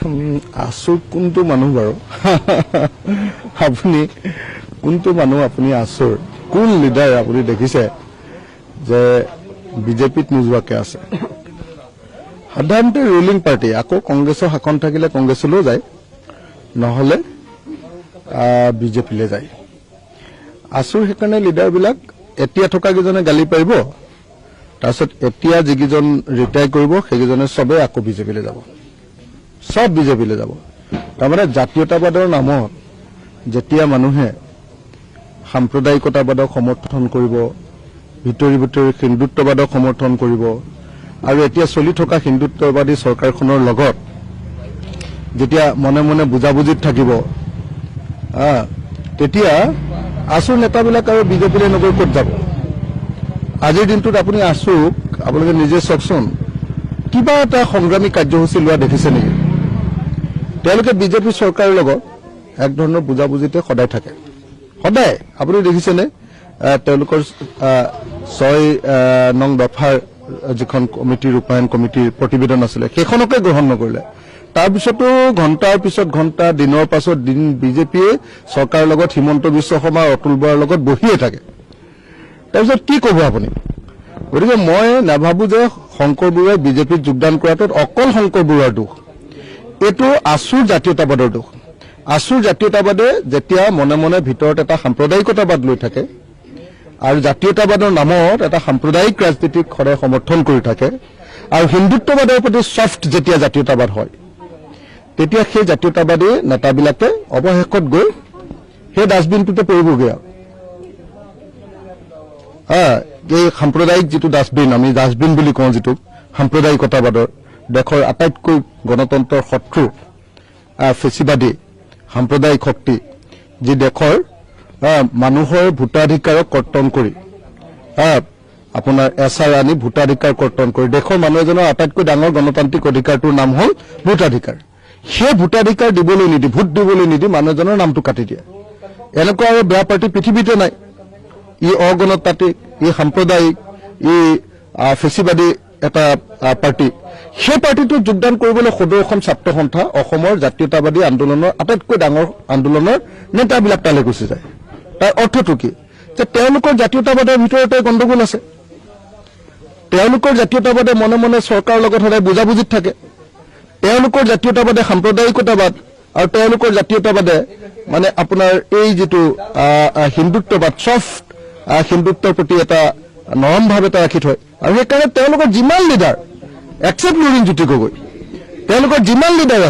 আছুৰ কোনটো মানুহ বাৰু আপুনি কোনটো মানুহ আপুনি আছুৰ কোন লিডাৰ আপুনি দেখিছে যে বিজেপিত নোযোৱাকে আছে সাধাৰণতে ৰুলিং পাৰ্টি আকৌ কংগ্ৰেছৰ শাসন থাকিলে কংগ্ৰেছলৈ যায় নহলে বিজেপিলৈ যায় আছুৰ সেইকাৰণে লিডাৰবিলাক এতিয়া থকা কেইজনে গালি পাৰিব তাৰপিছত এতিয়া যিকেইজন ৰিটায়াৰ কৰিব সেইকেইজনে সবে আকৌ বিজেপিলৈ যাব সব বিজেপিলৈ যাব তাৰমানে জাতীয়তাবাদৰ নামত যেতিয়া মানুহে সাম্প্ৰদায়িকতাবাদক সমৰ্থন কৰিব ভিতৰি ভিতৰি হিন্দুত্ববাদক সমৰ্থন কৰিব আৰু এতিয়া চলি থকা হিন্দুত্ববাদী চৰকাৰখনৰ লগত যেতিয়া মনে মনে বুজাবুজিত থাকিব তেতিয়া আছুৰ নেতাবিলাক আৰু বিজেপিলৈ নগৈ ক'ত যাব আজিৰ দিনটোত আপুনি আছুক আপোনালোকে নিজে চাওকচোন কিবা এটা সংগ্ৰামী কাৰ্যসূচী লোৱা দেখিছে নেকি তেওঁলোকে বিজেপি চৰকাৰৰ লগত এক ধৰণৰ বুজাবুজিতে সদায় থাকে সদায় আপুনি দেখিছেনে তেওঁলোকৰ 6 নং দফাৰ যিখন কমিটি ৰূপায়ণ কমিটিৰ প্ৰতিবেদন আছিলে সেইখনকে গ্ৰহণ নকৰিলে তাৰপিছতো ঘণ্টাৰ পিছত ঘণ্টা দিনৰ পাছত দিন বিজেপিয়ে চৰকাৰৰ লগত হিমন্ত বিশ্ব শৰ্মা অতুল বৰাৰ লগত বহিয়ে থাকে তাৰপিছত কি ক'ব আপুনি গতিকে মই নাভাবো যে শংকৰ বৰুৱাই বিজেপিত যোগদান কৰাটোত অকল শংকৰ বৰুৱাৰ দোষ এইটো আছুৰ জাতীয়তাবাদৰ দোষ আছুৰ জাতীয়তাবাদে যেতিয়া মনে মনে ভিতৰত এটা সাম্প্ৰদায়িকতাবাদ লৈ থাকে আৰু জাতীয়তাবাদৰ নামত এটা সাম্প্ৰদায়িক ৰাজনীতিক সদায় সমৰ্থন কৰি থাকে আৰু হিন্দুত্ববাদৰ প্ৰতি ছফ্ট যেতিয়া জাতীয়তাবাদ হয় তেতিয়া সেই জাতীয়তাবাদী নেতাবিলাকে অৱশেষত গৈ সেই ডাষ্টবিনটোতে পৰিবগৈ এই সাম্প্ৰদায়িক যিটো ডাষ্টবিন আমি ডাষ্টবিন বুলি কওঁ যিটো সাম্প্ৰদায়িকতাবাদৰ দেশৰ আটাইতকৈ গণতন্ত্ৰৰ শত্ৰু ফেচিবাদী সাম্প্ৰদায়িক শক্তি যি দেশৰ মানুহৰ ভোটাধিকাৰক কৰ্তন কৰি আপোনাৰ এছআৰ আনি ভোটাধিকাৰ কৰ্তন কৰি দেশৰ মানুহ এজনৰ আটাইতকৈ ডাঙৰ গণতান্ত্ৰিক অধিকাৰটোৰ নাম হ'ল ভোটাধিকাৰ সেই ভোটাধিকাৰ দিবলৈ নিদি ভোট দিবলৈ নিদি মানুহ এজনৰ নামটো কাটি দিয়ে এনেকুৱা আৰু বেয়া পাৰ্টি পৃথিৱীতে নাই ই অগণতান্ত্ৰিক ই সাম্প্ৰদায়িক ই ফেচিবাদী এটা পাৰ্টি সেই পাৰ্টিটোত যোগদান কৰিবলৈ সদৌ অসম ছাত্ৰ সন্থা অসমৰ জাতীয়তাবাদী আন্দোলনৰ আটাইতকৈ ডাঙৰ আন্দোলনৰ নেতাবিলাক তালৈ গুচি যায় তাৰ অৰ্থটো কি যে তেওঁলোকৰ জাতীয়তাবাদৰ ভিতৰতে গণ্ডগোল আছে তেওঁলোকৰ জাতীয়তাবাদে মনে মনে চৰকাৰৰ লগত সদায় বুজাবুজিত থাকে তেওঁলোকৰ জাতীয়তাবাদে সাম্প্ৰদায়িকতাবাদ আৰু তেওঁলোকৰ জাতীয়তাবাদে মানে আপোনাৰ এই যিটো হিন্দুত্ববাদ ছফ্ট হিন্দুত্বৰ প্ৰতি এটা নৰম ভাৱ এটা ৰাখি থয় আৰু সেইকাৰণে তেওঁলোকৰ যিমান লিডাৰ এক্সেপ্ট লুৰিণ জ্যোতি গগৈ তেওঁলোকৰ যিমান লিডাৰ